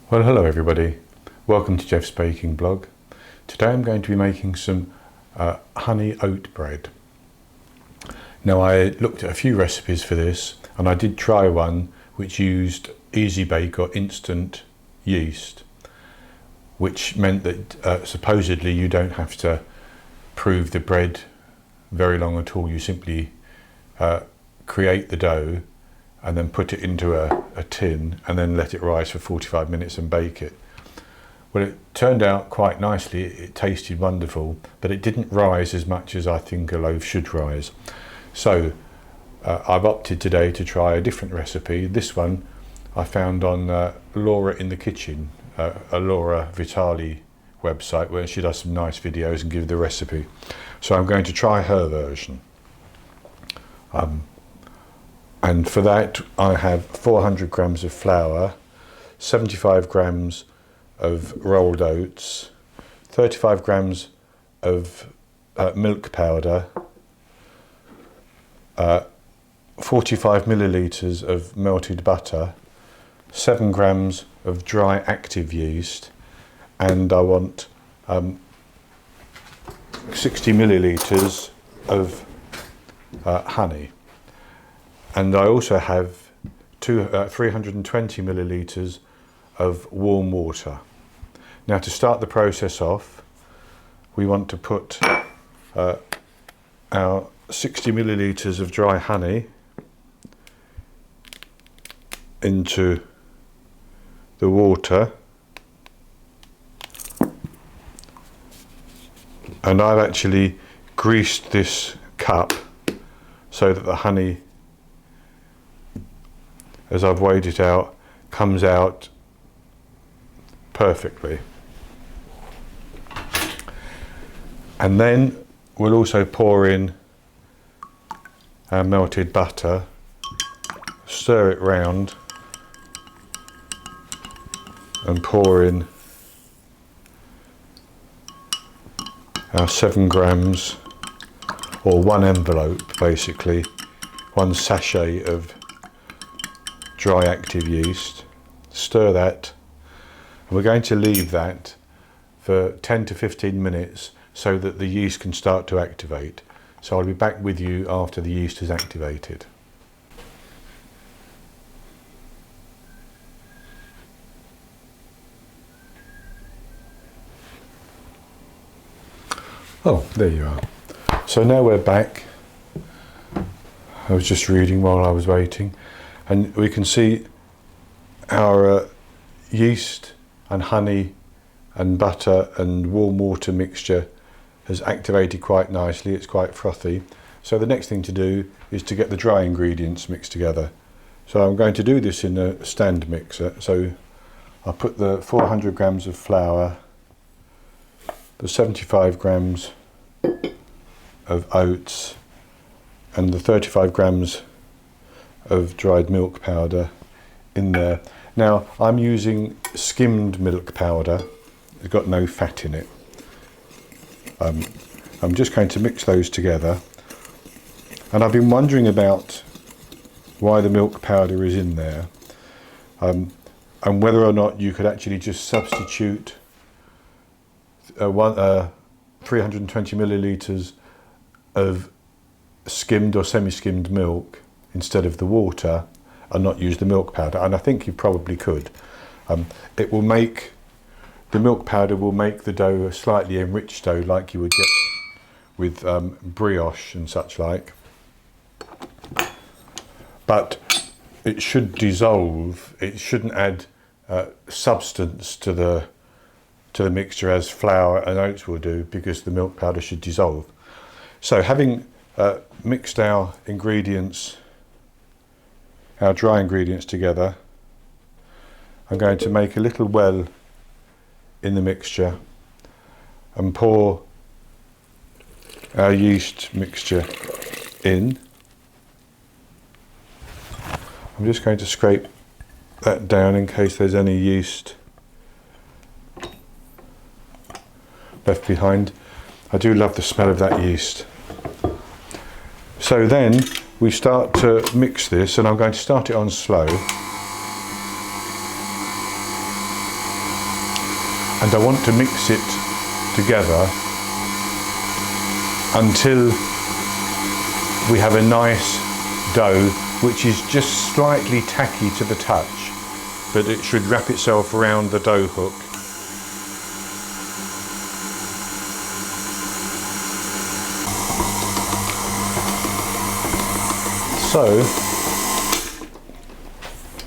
Well, hello everybody. Welcome to Jeff's Baking Blog. Today I'm going to be making some honey oat bread. Now, I looked at a few recipes for this and I did try one which used easy bake or instant yeast, which meant that supposedly you don't have to prove the bread very long at all. You simply create the dough and then put it into a tin and then let it rise for 45 minutes and bake it. Well, it turned out quite nicely. It tasted wonderful, but it didn't rise as much as I think a loaf should rise. So I've opted today to try a different recipe. This one I found on Laura in the Kitchen, a Laura Vitali website, where she does some nice videos and gives the recipe. So I'm going to try her version. And for that I have 400 grams of flour, 75 grams of rolled oats, 35 grams of milk powder, 45 millilitres of melted butter, 7 grams of dry active yeast, and I want 60 millilitres of honey. And I also have 320 millilitres of warm water. Now, to start the process off, we want to put our 60 millilitres of dry honey into the water. And I've actually greased this cup so that the honey, as I've weighed it out, comes out perfectly. And then we'll also pour in our melted butter, stir it round, and pour in our 7 grams, or 1 envelope basically, 1 sachet of dry active yeast. Stir that, and we're going to leave that for 10 to 15 minutes so that the yeast can start to activate. So I'll be back with you after the yeast is activated. Oh, there you are. So now we're back. I was just reading while I was waiting, and we can see our yeast and honey and butter and warm water mixture has activated quite nicely. It's quite frothy. So the next thing to do is to get the dry ingredients mixed together. So I'm going to do this in a stand mixer. So I'll put the 400 grams of flour, the 75 grams of oats, and the 35 grams of dried milk powder in there. Now, I'm using skimmed milk powder. It's got no fat in it. I'm just going to mix those together. And I've been wondering about why the milk powder is in there, and whether or not you could actually just substitute 320 millilitres of skimmed or semi-skimmed milk instead of the water and not use the milk powder. And I think you probably could. It will make, the milk powder will make the dough a slightly enriched dough, like you would get with brioche and such like. But it should dissolve. It shouldn't add substance to the mixture as flour and oats will do, because the milk powder should dissolve. So having mixed our ingredients, our dry ingredients together, I'm going to make a little well in the mixture and pour our yeast mixture in. I'm just going to scrape that down in case there's any yeast left behind. I do love the smell of that yeast. So then we start to mix this, and I'm going to start it on slow. and I want to mix it together until we have a nice dough which is just slightly tacky to the touch, but it should wrap itself around the dough hook. So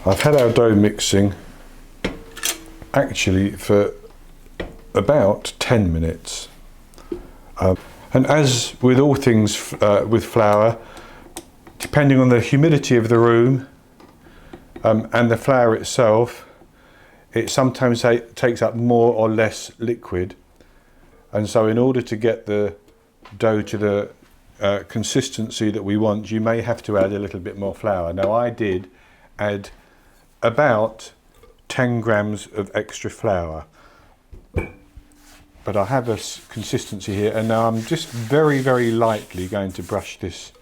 I've had our dough mixing actually for about 10 minutes. And as with all things with flour, depending on the humidity of the room and the flour itself, it sometimes takes up more or less liquid. And so in order to get the dough to the consistency that we want, you may have to add a little bit more flour. Now I did add about 10 grams of extra flour, but I have a consistency here, and now I'm just very lightly going to brush this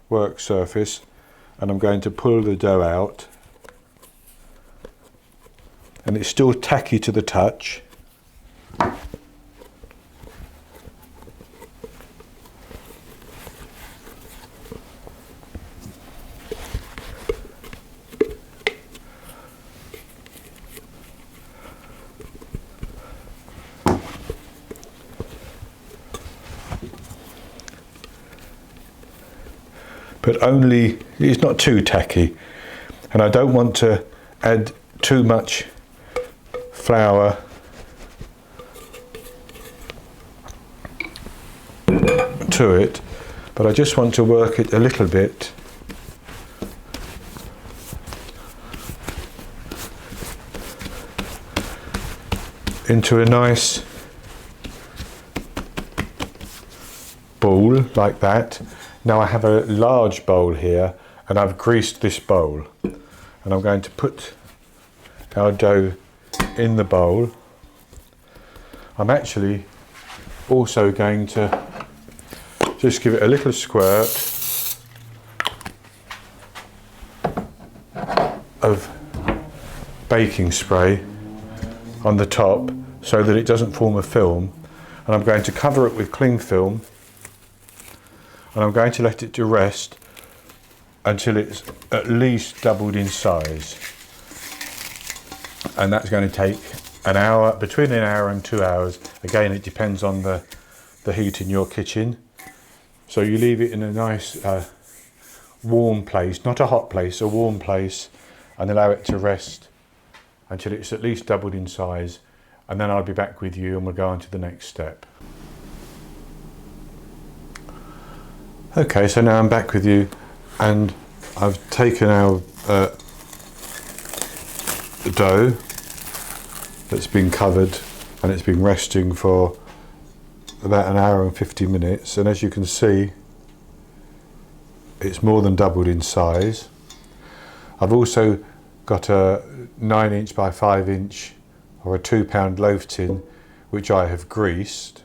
work surface, and I'm going to pull the dough out, and it's still tacky to the touch. But only, it's not too tacky, and I don't want to add too much flour to it, but I just want to work it a little bit into a nice ball like that. Now I have a large bowl here, and I've greased this bowl, and I'm going to put our dough in the bowl. I'm actually also going to just give it a little squirt of baking spray on the top so that it doesn't form a film, and I'm going to cover it with cling film, and I'm going to let it to rest until it's at least doubled in size, and that's going to take an hour, between an hour and 2 hours. Again, it depends on the heat in your kitchen. So you leave it in a nice warm place, not a hot place, a warm place, and allow it to rest until it's at least doubled in size, and then I'll be back with you and we'll go on to the next step. Okay, so now I'm back with you, and I've taken our dough that's been covered, and it's been resting for about an hour and 50 minutes, and as you can see, it's more than doubled in size. I've also got a 9" by 5" or a 2-pound loaf tin which I have greased,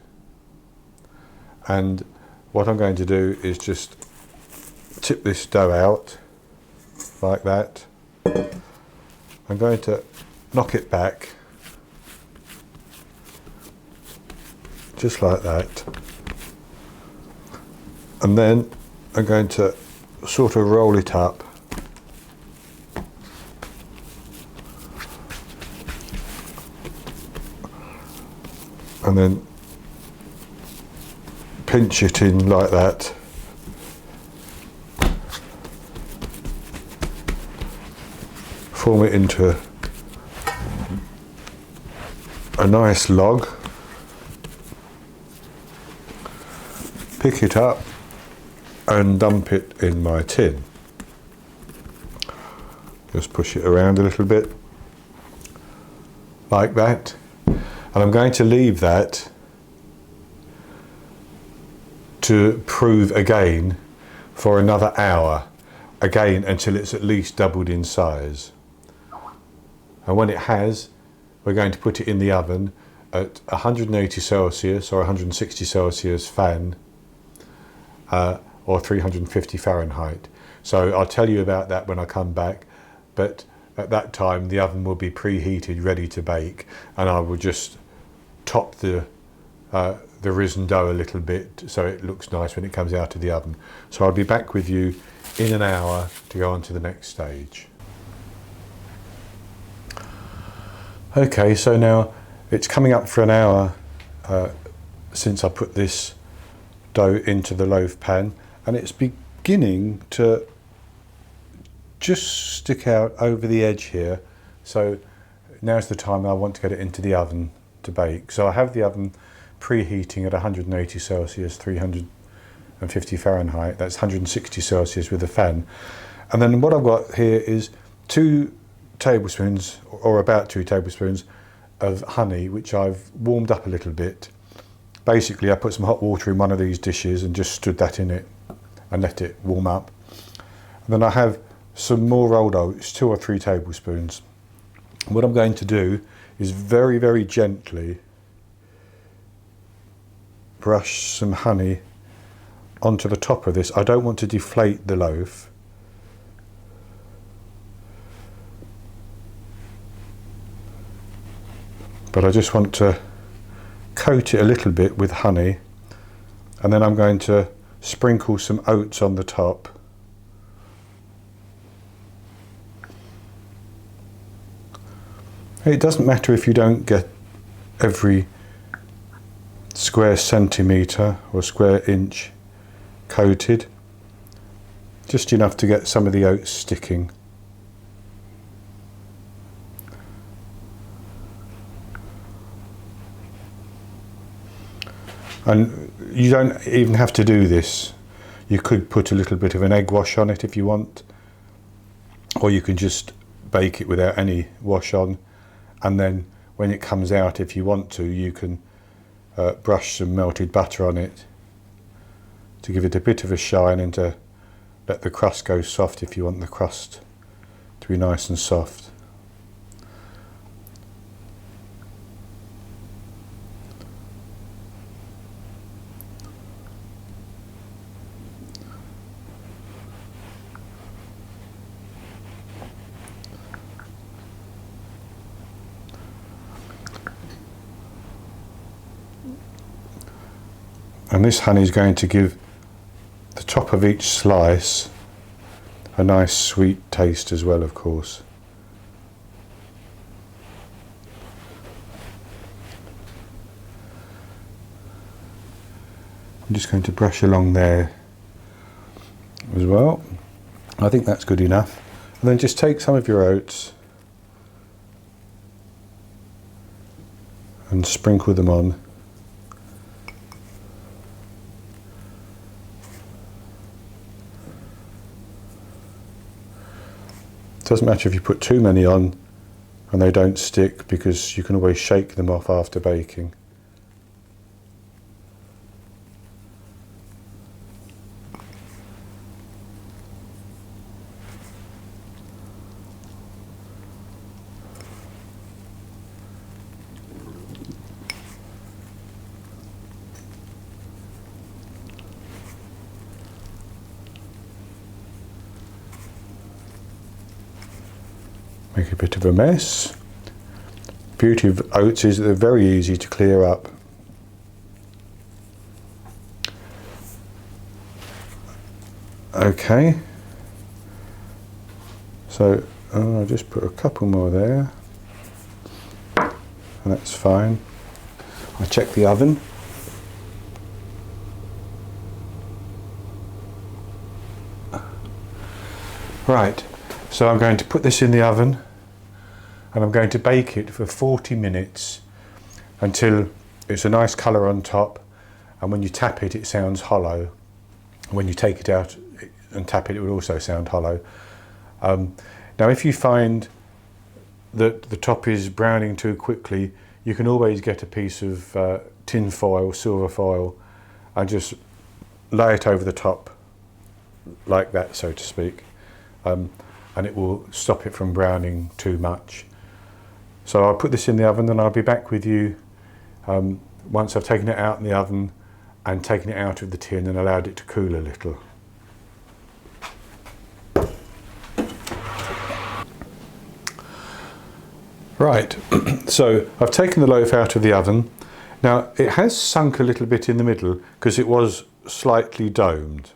and what I'm going to do is just tip this dough out like that. I'm going to knock it back just like that, and then I'm going to sort of roll it up and then pinch it in like that. Form it into a nice log. Pick it up and dump it in my tin. Just push it around a little bit like that, and I'm going to leave that to prove again for another hour, again until it's at least doubled in size. And when it has, we're going to put it in the oven at 180 Celsius or 160 Celsius fan, or 350 Fahrenheit. So I'll tell you about that when I come back, but at that time the oven will be preheated, ready to bake, and I will just top the risen dough a little bit so it looks nice when it comes out of the oven. So I'll be back with you in an hour to go on to the next stage. Okay, so now it's coming up for an hour since I put this dough into the loaf pan, and it's beginning to just stick out over the edge here. So now's the time I want to get it into the oven to bake. So I have the oven preheating at 180 Celsius, 350 Fahrenheit, that's 160 Celsius with a fan. And then what I've got here is 2 tablespoons, or about 2 tablespoons of honey, which I've warmed up a little bit. Basically, I put some hot water in one of these dishes and just stood that in it and let it warm up. And then I have some more rolled oats, 2 or 3 tablespoons. What I'm going to do is very, very gently brush some honey onto the top of this. I don't want to deflate the loaf. But I just want to coat it a little bit with honey, and then I'm going to sprinkle some oats on the top. It doesn't matter if you don't get every square centimetre or square inch coated, just enough to get some of the oats sticking. And you don't even have to do this. You could put a little bit of an egg wash on it if you want, or you can just bake it without any wash on, and then when it comes out, if you want to, you can brush some melted butter on it to give it a bit of a shine and to let the crust go soft if you want the crust to be nice and soft. And this honey is going to give the top of each slice a nice sweet taste as well, of course. I'm just going to brush along there as well. I think that's good enough. And then just take some of your oats and sprinkle them on. It doesn't matter if you put too many on and they don't stick, because you can always shake them off after baking. Make a bit of a mess. Beauty of oats is that they're very easy to clear up. Okay, so I'll just put a couple more there, and that's fine. I'll check the oven. Right, so I'm going to put this in the oven and I'm going to bake it for 40 minutes until it's a nice colour on top, and when you tap it, it sounds hollow. When you take it out and tap it, it will also sound hollow. Now if you find that the top is browning too quickly, you can always get a piece of tin foil, silver foil, and just lay it over the top like that, so to speak, and it will stop it from browning too much. So I'll put this in the oven and I'll be back with you once I've taken it out in the oven and taken it out of the tin and allowed it to cool a little. Right, so I've taken the loaf out of the oven Now it has sunk a little bit in the middle because it was slightly domed.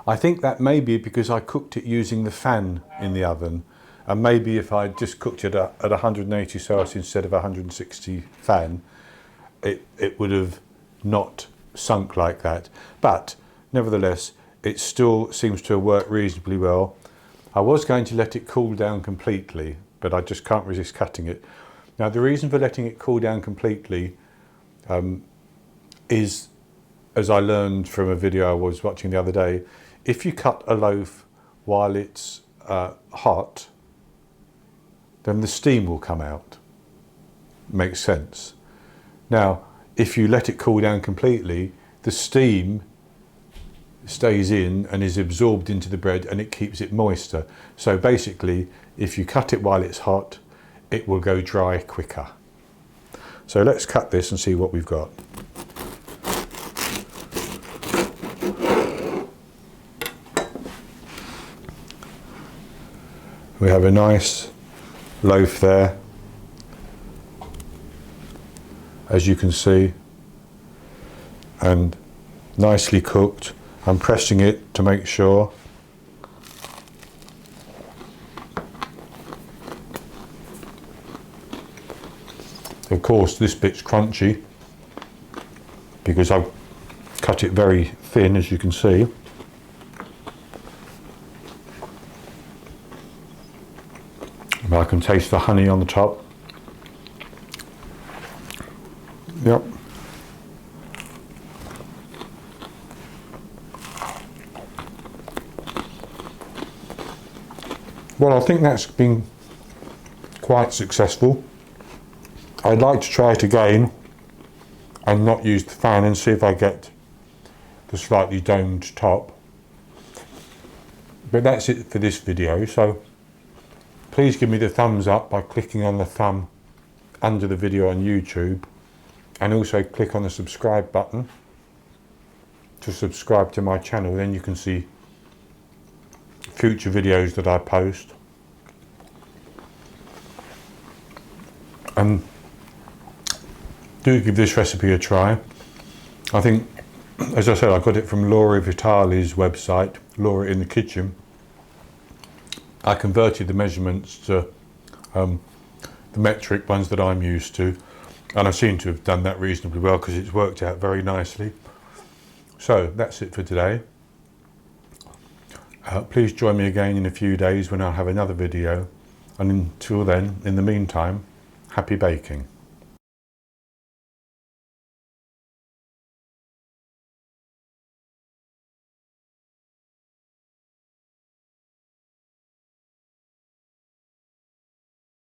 I think that may be because I cooked it using the fan in the oven, and maybe if I just cooked it at 180 Celsius instead of 160 fan, it would have not sunk like that. But nevertheless, it still seems to have worked reasonably well. I was going to let it cool down completely, but I just can't resist cutting it. Now the reason for letting it cool down completely is, as I learned from a video I was watching the other day, if you cut a loaf while it's hot, then the steam will come out. Makes sense. Now, if you let it cool down completely, the steam stays in and is absorbed into the bread and it keeps it moister. So basically, if you cut it while it's hot, it will go dry quicker. So let's cut this and see what we've got. We have a nice loaf there, as you can see, and nicely cooked. I'm pressing it to make sure. Of course this bit's crunchy because I've cut it very thin, as you can see. I can taste the honey on the top. Yep. Well, I think that's been quite successful. I'd like to try it again and not use the fan and see if I get the slightly domed top. But that's it for this video. So please give me the thumbs up by clicking on the thumb under the video on YouTube, and also click on the subscribe button to subscribe to my channel. Then you can see future videos that I post. And do give this recipe a try. I think, as I said, I got it from Laura Vitale's website, Laura in the Kitchen. I converted the measurements to the metric ones that I'm used to, and I seem to have done that reasonably well because it's worked out very nicely. So that's it for today. Please join me again in a few days when I'll have another video, and until then, in the meantime, happy baking.